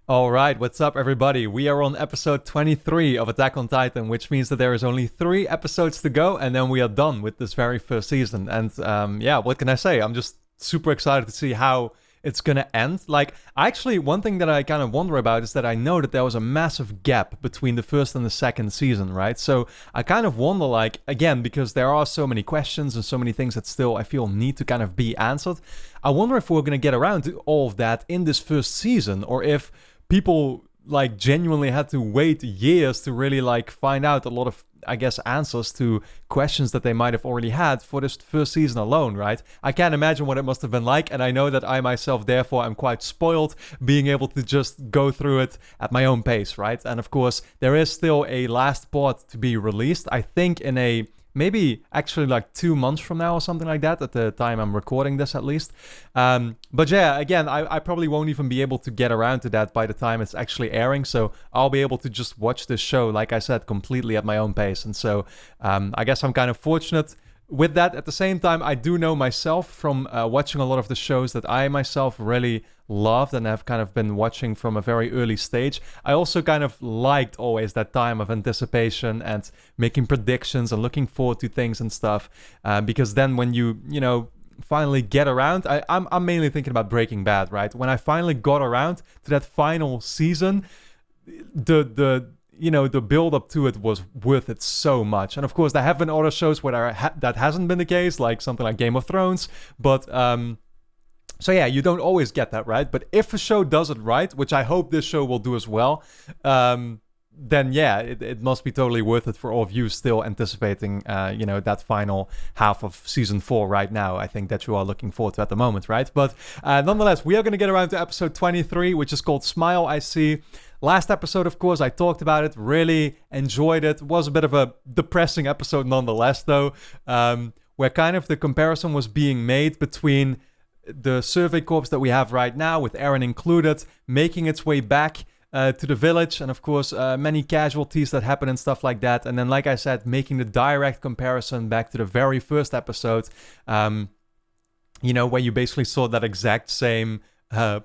Alright, what's up everybody? We are on episode 23 of Attack on Titan, which means that there is only 3 episodes to go and then we are done with this very first season. And yeah, what can I say? I'm just super excited to see how it's gonna end. Like, actually, one thing that I kind of wonder about is that I know that there was a massive gap between the first and the second season, right? So I kind of wonder, like, again, because there are so many questions and so many things that still I feel need to kind of be answered. I wonder if we're gonna get around to all of that in this first season, or if people like genuinely had to wait years to really like find out a lot of, I guess, answers to questions that they might have already had for this first season alone, right? I can't imagine what it must have been like, and I know that I myself therefore am quite spoiled being able to just go through it at my own pace, right? And of course there is still a last part to be released, I think in a maybe actually like 2 months from now or something like that, at the time I'm recording this at least. But yeah, again, I probably won't even be able to get around to that by the time it's actually airing, so I'll be able to just watch this show, like I said, completely at my own pace. And so I guess I'm kind of fortunate with that. At the same time, I do know myself from watching a lot of the shows that I myself really loved and have kind of been watching from a very early stage. I also kind of liked always that time of anticipation and making predictions and looking forward to things and stuff, because then when you know, finally get around, I'm mainly thinking about Breaking Bad, right? When I finally got around to that final season, the you know, the build up to it was worth it so much. And of course there have been other shows where that hasn't been the case, like something like Game of Thrones, but so yeah, you don't always get that right. But if a show does it right, which I hope this show will do as well, then yeah, it must be totally worth it for all of you still anticipating, you know, that final half of season 4 right now. I think that you are looking forward to at the moment, right? But nonetheless, we are going to get around to episode 23, which is called Smile, I See. Last episode, of course, I talked about it, really enjoyed it. It was a bit of a depressing episode nonetheless, though, where kind of the comparison was being made between the survey corps that we have right now, with Eren included, making its way back to the village, and of course many casualties that happen and stuff like that. And then, like I said, making the direct comparison back to the very first episode, you know, where you basically saw that exact same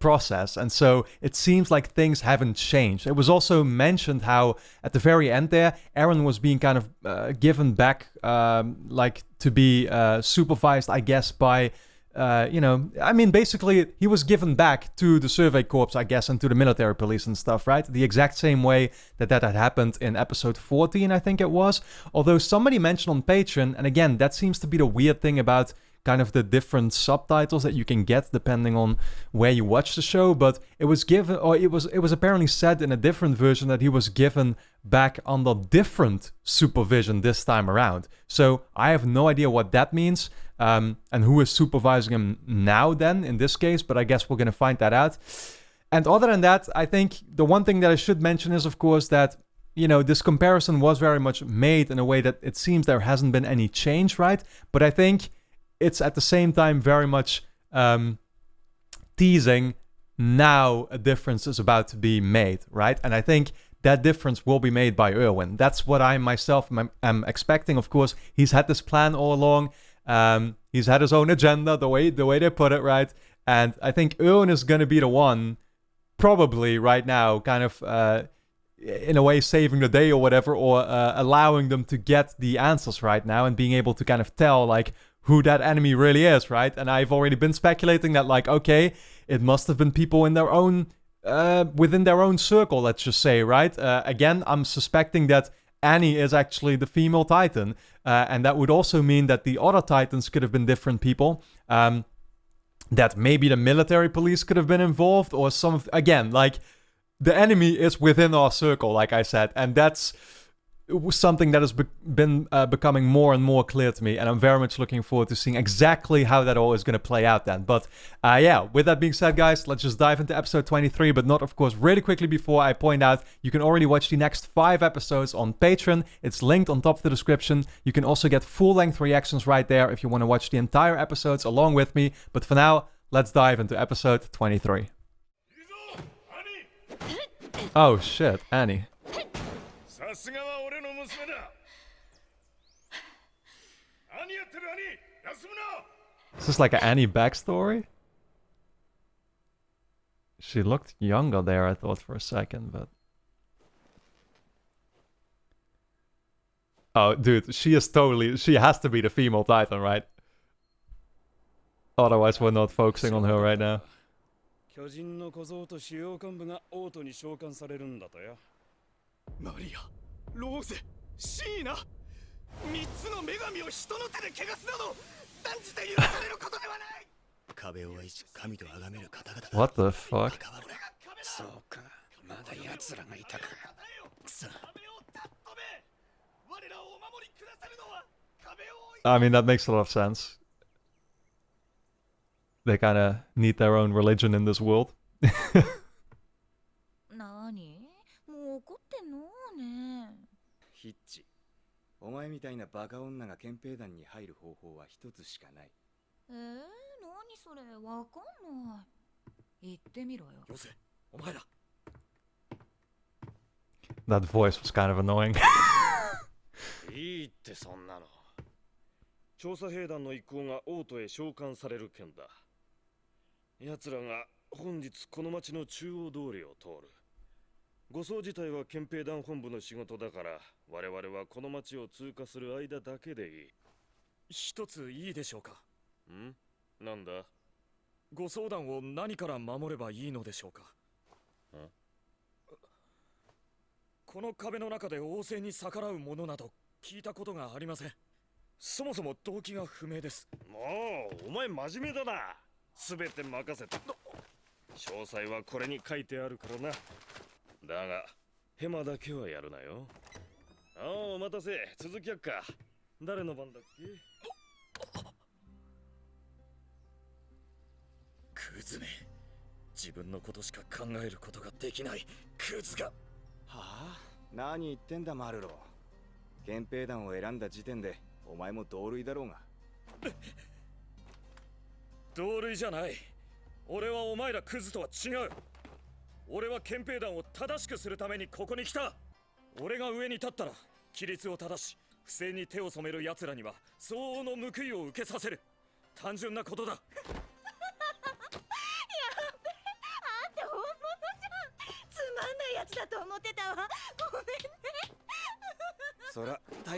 process. And so it seems like things haven't changed. It was also mentioned how at the very end there, Eren was being kind of given back, like to be supervised, I guess, by you know, I mean, basically, he was given back to the Survey Corps, I guess, and to the military police and stuff, right? The exact same way that had happened in episode 14, I think it was. Although somebody mentioned on Patreon, and again, that seems to be the weird thing about kind of the different subtitles that you can get depending on where you watch the show, but it was given, or it was apparently said in a different version that he was given back under different supervision this time around. So I have no idea what that means, and who is supervising him now then in this case, but I guess we're gonna find that out. And other than that, I think the one thing that I should mention is, of course, that, you know, this comparison was very much made in a way that it seems there hasn't been any change, right? But I think it's at the same time very much teasing now a difference is about to be made, right? And I think that difference will be made by Erwin. That's what I myself am expecting. Of course, he's had this plan all along. He's had his own agenda, the way they put it, right? And I think Erwin is going to be the one, probably right now, kind of in a way saving the day or whatever, or allowing them to get the answers right now and being able to kind of tell, like, who that enemy really is, right? And I've already been speculating that, like, okay, it must have been people in their own, within their own circle, let's just say, right? Again, I'm suspecting that Annie is actually the female Titan, and that would also mean that the other Titans could have been different people, that maybe the military police could have been involved, or again, like, the enemy is within our circle, like I said, and that's something that has been becoming more and more clear to me, and I'm very much looking forward to seeing exactly how that all is going to play out then. But yeah, with that being said, guys, let's just dive into episode 23, but not, of course, really quickly before I point out, you can already watch the next 5 episodes on Patreon. It's linked on top of the description. You can also get full-length reactions right there if you want to watch the entire episodes along with me. But for now, let's dive into episode 23. Oh shit, Annie. Is this like an Annie backstory? She looked younger there, I thought for a second, but... Oh, dude, she is totally... She has to be the female Titan, right? Otherwise, we're not focusing on her right now. 巨人の小僧と主要幹部が王都に召喚されるんだとよ。マリア、ローゼ、シーナ、3つの女神を人の手で汚すなど断じて許されることではない。壁を愛し神と崇める方々。What the fuck? そうか、まだ奴らがいたか。くそ。I mean, that makes a lot of sense. They kind of need their own religion in this world. 何？もう怒ってんのね。ヒッチ、お前みたいなバカ女が憲兵団に入る方法は一つしかない。何それ、わかんない。言ってみろよ。よせ、お前ら。That voice was kind of annoying. いいってそんなの。調査兵団の一行が王都へ召喚される件だ。奴らが本日この町の中央通りを通る。護送自体は憲兵団本部の仕事だから、我々はこの町を通過する間だけでいい。一ついいでしょうか。ん？なんだ？護送団を何から守ればいいのでしょうか。この壁の中で王政に逆らうものなど聞いたことがありません。そもそも動機が不明です。もうお前真面目だな。すべて任せた。詳細はこれに書いてあるからな。だがヘマだけはやるなよ。ああ、お待たせ。続きやっか。誰の番だっけ？クズめ。自分のことしか考えることができないクズが。はあ？何言ってんだマルロ。憲兵団を選んだ時点でお前も同類だろうが。同類じゃない。俺はお前らクズとは違う。俺は憲兵団を正しくするためにここに来た。俺が上に立ったら規律を正し、不正に手を染める奴らには相応の報いを受けさせる。単純なことだ。やっべ、あんた本物じゃん。つまんないやつだと思ってたわ。ごめんね。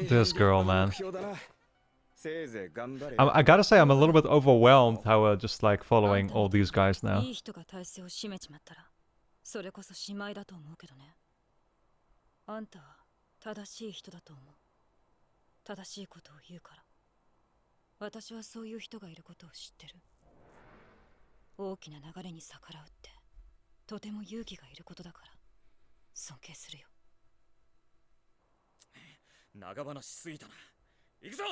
This girl, man. I gotta say, I'm a little bit overwhelmed how we're just like following all these guys now. いい人が体制を占めちまったら、それこそしまいだと思うけどね。あんたは正しい人だと思う。正しいことを言うから。私はそういう人がいることを知ってる。大きな流れに逆らうって、とても勇気がいることだから、尊敬するよ。長話しすぎたな。行くぞ。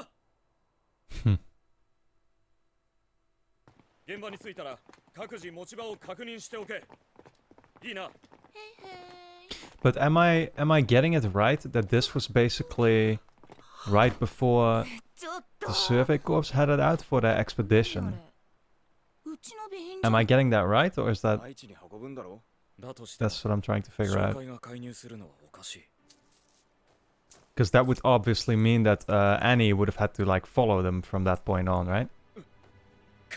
現場に着いたら各自持ち場を確認しておけ。いいな。But am I getting it right that this was basically right before the Survey Corps headed out for their expedition? Am I getting that right, or is that... That's what I'm trying to figure out. Because that would obviously mean that Annie would have had to like follow them from that point on, right?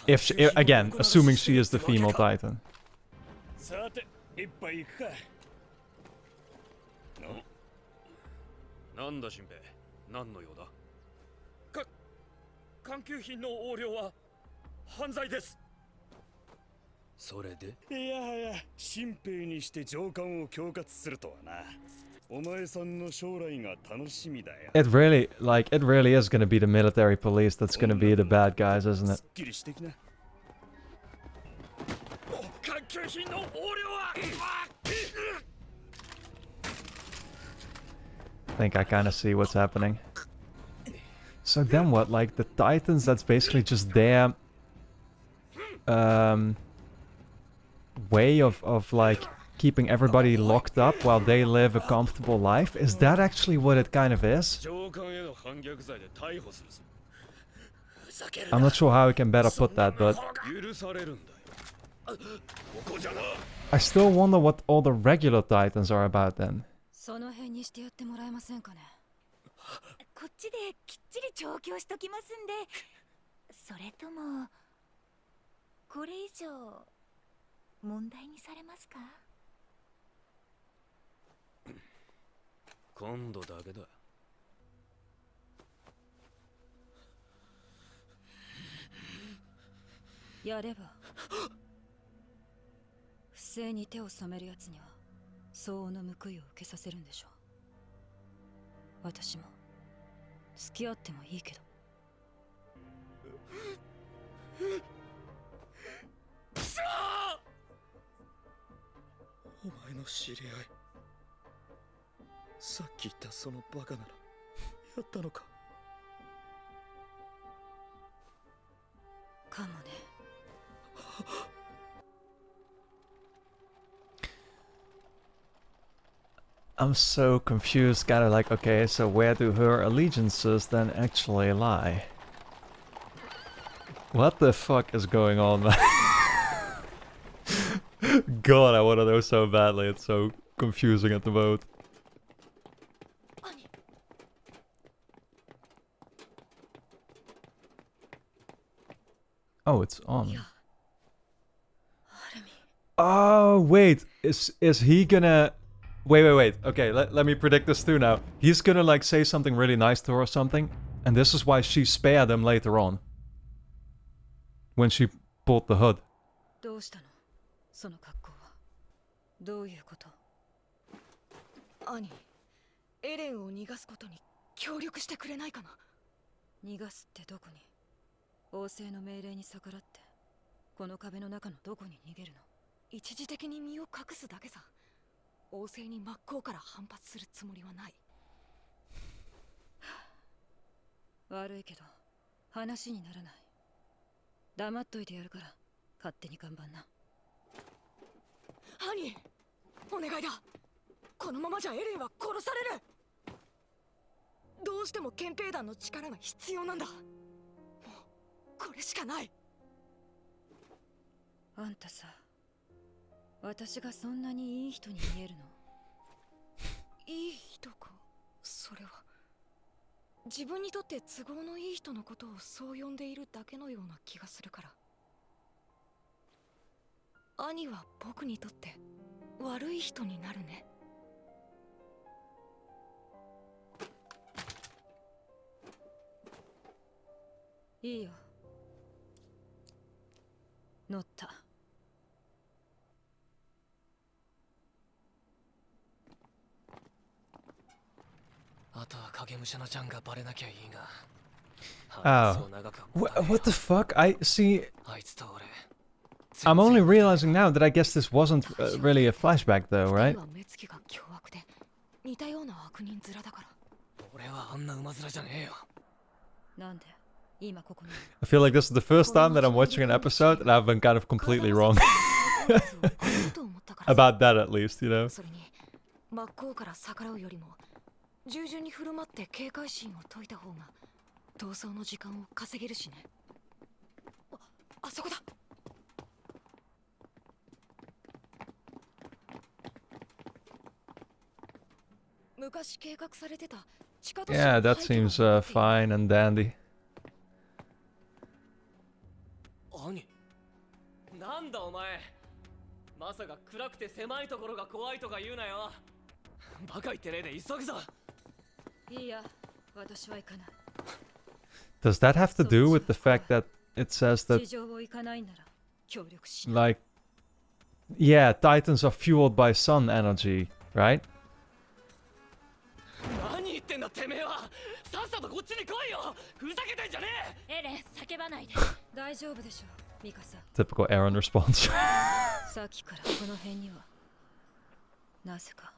If she, again, assuming she is the female Titan. なんだ、新兵。何の用だ。官給品の横領は犯罪です。それで？いやはや、新兵にして上官を恐喝するとはな。お前さんの将来が楽しみだよ。It really is going to be the military police that's going to be the bad guys, isn't it? 官給品の横領は。I think I kind of see what's happening. So then what? Like the Titans, that's basically just their way of like keeping everybody locked up while they live a comfortable life? Is that actually what it kind of is? I'm not sure how I can better put that, but I still wonder what all the regular Titans are about then. その辺にしてやってもらえませんかね。こっちできっちり調教しときますんで。それともこれ以上問題にされますか？今度だけだ。やれば不正に手を染めるやつには相応の報いを受けさせるんでしょう。私も付き合ってもいいけど。お前の知り合い、さっき言ったそのバカならやったのか。かもね。I'm so confused, kinda like, okay, so where do her allegiances then actually lie? What the fuck is going on, man? God, I wanna know so badly, it's so confusing at the moment. Oh, it's on. Oh, wait, is he gonna... Wait. Okay, let me predict this too now. He's gonna like say something really nice to her or something, and this is why she spared him later on. When she pulled the hood. どうしたの？その格好は。どういうこと？兄、エレンを逃がすことに協力してくれないかな。逃がすってどこに？王政の命令に逆らってこの壁の中のどこに逃げるの？一時的に身を隠すだけさ。王政に真っ向から反発するつもりはない。悪いけど話にならない。黙っといてやるから勝手に看板な。兄、お願いだ。このままじゃエレンは殺される。どうしても憲兵団の力が必要なんだ。もうこれしかない。あんたさ、私がそんなにいい人に見えるの？いい人か、それは。自分にとって都合のいい人のことをそう呼んでいるだけのような気がするから。兄は僕にとって悪い人になるね。いいよ。乗った。あとは影武者のちゃんがバレなきゃいいが。Oh. What the fuck? I see... I'm only realizing now that I guess this wasn't really a flashback though, right? 似たような悪人面だから。俺はあんな馬面じゃねえよ。なんで今ここに。I feel like this is the first time that I'm watching an episode and I've been kind of completely wrong. About that at least, you know? それに真っ向から逆らうよりも従順に振る舞って警戒心を解いた方が逃走の時間を稼げるしね。あそこだ。昔計画されてた地下都市 Yeah, that seems fine and dandy. 兄、なんだお前。まさか暗くて狭いところが怖いとか言うなよ。バカ言ってねえで急ぐぞ。いいや、私は行かない。Does that have to do with the fact that it says that, 地上を行かないなら協力しない。 like, yeah, Titans are fueled by sun energy, right? 何言ってんだてめえは。さっさとこっちに来いよ。ふざけてんじゃねえ。エレン、叫ばないで。大丈夫でしょう、ミカサ。 Typical Aaron response. さっきからこの辺にはなぜか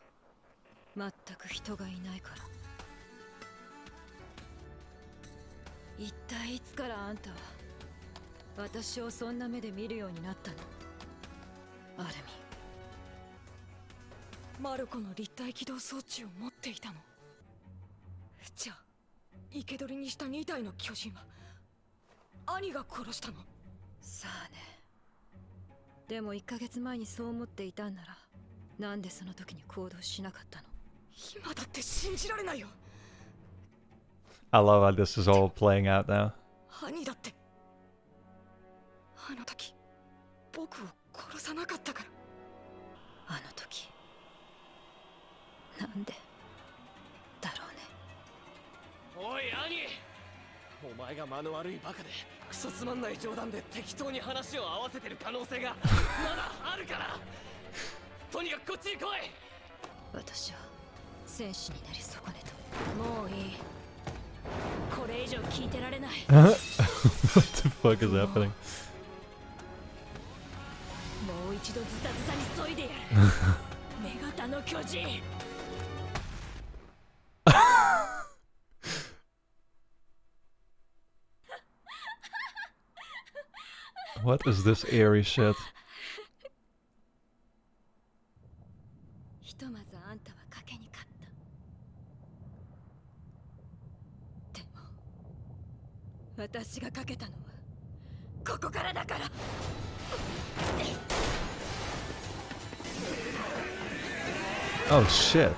全く人がいないから。一体いつからあんたは私をそんな目で見るようになったの？アルミ。マルコの立体起動装置を持っていたの。じゃあ生け捕りにした2体の巨人は兄が殺したの？さあね。でも1ヶ月前にそう思っていたんならなんでその時に行動しなかったの？今だって信じられないよ。 I love how this is all playing out now. 兄だってあの時僕を殺ささなかったから。あの時なんでだろうね。おい兄、お前が間の悪いバカでクソつまんない冗談で適当に話を合わせてる可能性がまだあるから、とにかくこっちに来い。私は戦士になり損ねた。もういい。これ以上聞いてられない。What the fuck is happening? もう一度ズタズタに削いでやる。女型の巨人。What is this eerie shit? ひとまずあんたは賭けに勝った。でも私が賭けたのはここからだから。Oh shit.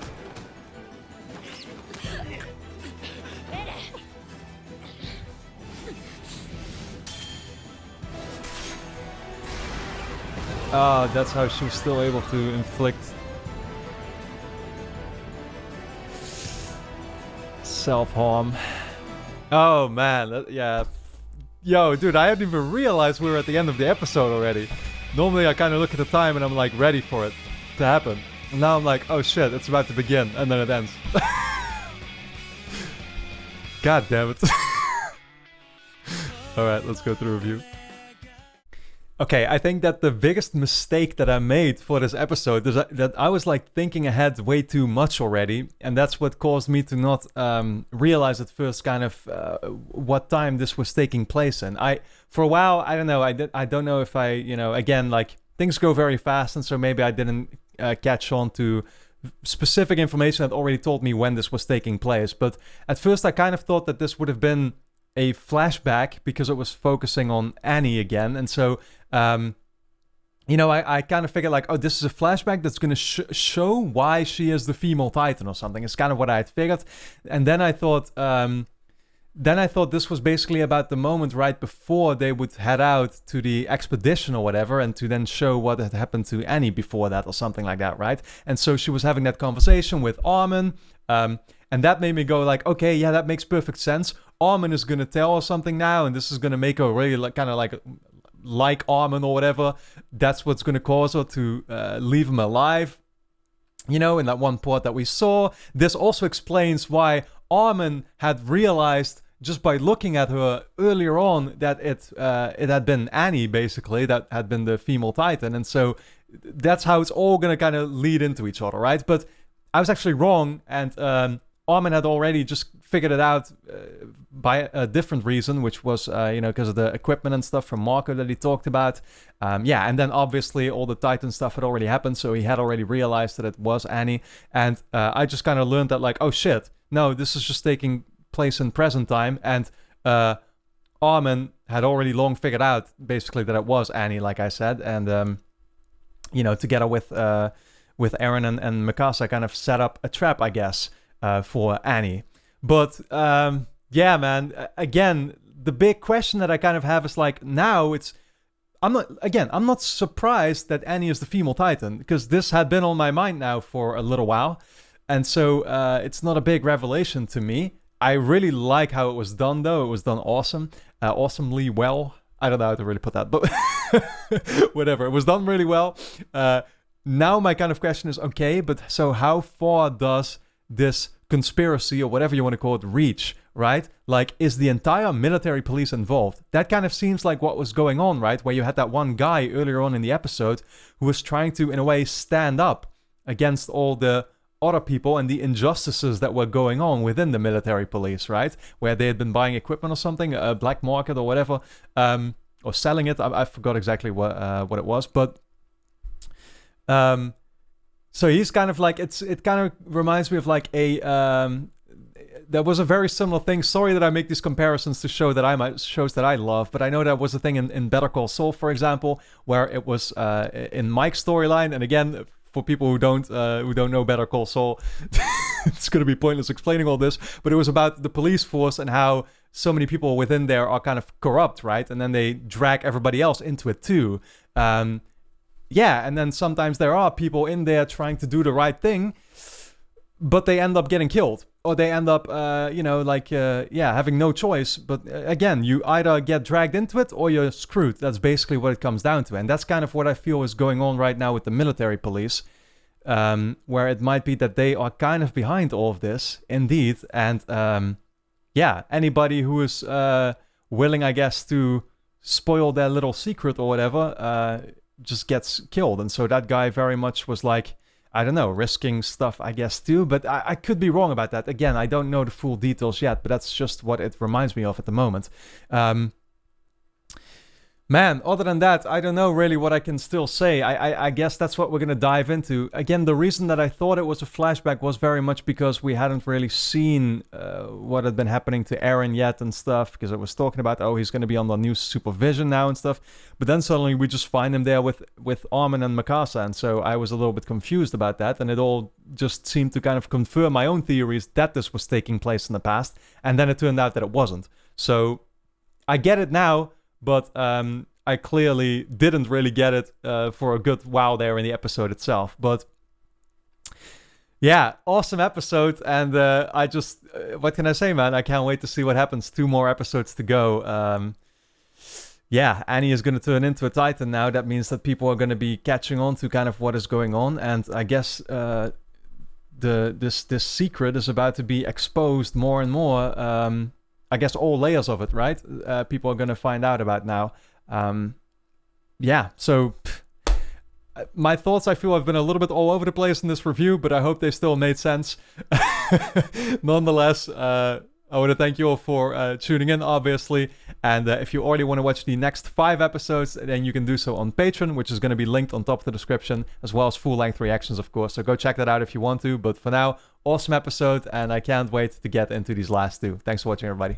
Oh, that's how she was still able to inflict self-harm. Oh man, yeah. Yo, dude, I hadn't even realized we were at the end of the episode already. Normally I kind of look at the time and I'm like ready for it to happen. And now I'm like, oh shit, it's about to begin, and then it ends. God damn it. Alright, let's go through the review. Okay, I think that the biggest mistake that I made for this episode is that I was like thinking ahead way too much already, and that's what caused me to not realize at first kind of what time this was taking place in. For a while, I don't know, I don't know if I, again, like things go very fast, and so maybe I didn't catch on to specific information that already told me when this was taking place. But at first I kind of thought that this would have been a flashback because it was focusing on Annie again, and so I kind of figured like, oh, this is a flashback that's going to show why she is the female Titan or something. It's kind of what I had figured. And then I thought this was basically about the moment right before they would head out to the expedition or whatever, and to then show what had happened to Annie before that or something like that, right? And so she was having that conversation with Armin, and that made me go like, okay, yeah, that makes perfect sense. Armin is going to tell her something now, and this is going to make her really like Armin or whatever. That's what's going to cause her to leave him alive. In that one part that we saw. This also explains why Armin had realized just by looking at her earlier on that it had been Annie, basically, that had been the female Titan. And so that's how it's all going to kind of lead into each other, right? But I was actually wrong, and Armin had already just figured it out by a different reason, which was, because of the equipment and stuff from Marco that he talked about. And then obviously all the Titan stuff had already happened, so he had already realized that it was Annie. And I just kind of learned that, like, oh shit, no, this is just taking place in present time. And Armin had already long figured out, basically, that it was Annie, like I said. And, together with Eren and Mikasa kind of set up a trap, I guess, for Annie. But man, again, the big question that I kind of have is like, now I'm not surprised that Annie is the female Titan, because this had been on my mind now for a little while, and so it's not a big revelation to me. I really like how it was done, though. It was done awesomely well. I don't know how to really put that, but whatever. It was done really well. Now my kind of question is, okay, but so how far does this conspiracy, or whatever you want to call it, reach, right? Like, is the entire military police involved? That kind of seems like what was going on, right? Where you had that one guy earlier on in the episode who was trying to, in a way, stand up against all the other people and the injustices that were going on within the military police, right? Where they had been buying equipment or something, a black market or whatever, or selling it. I forgot exactly what it was, but so he's kind of like, it kind of reminds me of like there was a very similar thing. Sorry that I make these comparisons to shows that I love, but I know that was a thing in Better Call Saul, for example, where it was in Mike's storyline. And again, for people who don't know Better Call Saul, it's going to be pointless explaining all this, but it was about the police force and how so many people within there are kind of corrupt, right? And then they drag everybody else into it too. yeah, and then sometimes there are people in there trying to do the right thing, but they end up getting killed, or they end up, having no choice. But again, you either get dragged into it or you're screwed. That's basically what it comes down to. And that's kind of what I feel is going on right now with the military police, where it might be that they are kind of behind all of this, indeed. And anybody who is willing, I guess, to spoil their little secret or whatever, just gets killed. And so that guy very much was like, I don't know, risking stuff, I guess, too. But I could be wrong about that. Again, I don't know the full details yet, but that's just what it reminds me of at the moment. Man, other than that, I don't know really what I can still say. I guess that's what we're going to dive into. Again, the reason that I thought it was a flashback was very much because we hadn't really seen what had been happening to Eren yet and stuff, because it was talking about, oh, he's going to be under new supervision now and stuff. But then suddenly we just find him there with Armin and Mikasa, and so I was a little bit confused about that, and it all just seemed to kind of confirm my own theories that this was taking place in the past, and then it turned out that it wasn't. So I get it now. But I clearly didn't really get it for a good while there in the episode itself. But yeah, awesome episode. And I just, what can I say, man? I can't wait to see what happens. 2 more episodes to go. Annie is going to turn into a Titan now. That means that people are going to be catching on to kind of what is going on. And I guess this secret is about to be exposed more and more. I guess all layers of it, right? People are going to find out about now. So my thoughts, I feel, have been a little bit all over the place in this review, but I hope they still made sense. Nonetheless, I want to thank you all for tuning in, obviously. And if you already want to watch the next 5 episodes, then you can do so on Patreon, which is going to be linked on top of the description, as well as full-length reactions, of course. So go check that out if you want to. But for now, awesome episode, and I can't wait to get into these last 2. Thanks for watching, everybody.